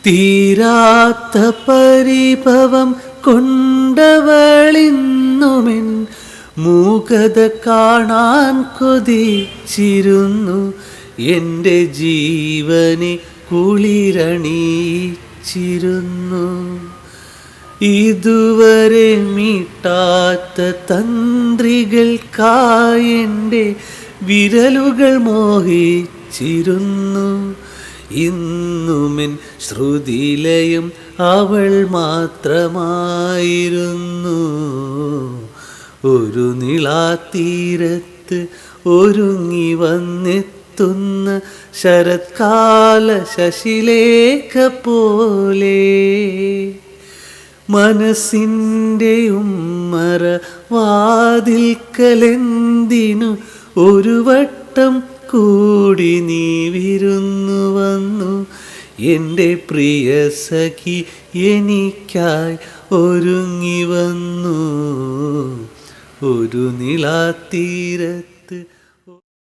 തീരാത്ത പരിഭവം കൊണ്ടവളിന്നുമെൻ മൂകത കാണാൻ കൊതിച്ചിരുന്നു. എൻ്റെ ജീവനെ കുളിരണിയിച്ചിരുന്നു. ഇതുവരെ മീട്ടാത്ത തന്ത്രികൾക്കായെൻ്റെ വിരലുകൾ മോഹിച്ചിരുന്നു. ഇന്നുമെൻ ശ്രുതിലയം അവൾ മാത്രമായിരുന്നു. ഒരു നിളാതീരത്ത് ഒരുങ്ങി വന്നെത്തുന്ന ശരത്കാല ശശിലേഖ പോലെ മനസ്സിൻ്റെ ഉമ്മറ വാതിൽക്കലെന്തിനു ഒരു വട്ടം കൂടി നീ വിരുന്നു വന്നു. എൻ്റെ പ്രിയ സഖി എനിക്കായി ഒരുങ്ങി വന്നു. ഒരു നിളാതീരത്ത്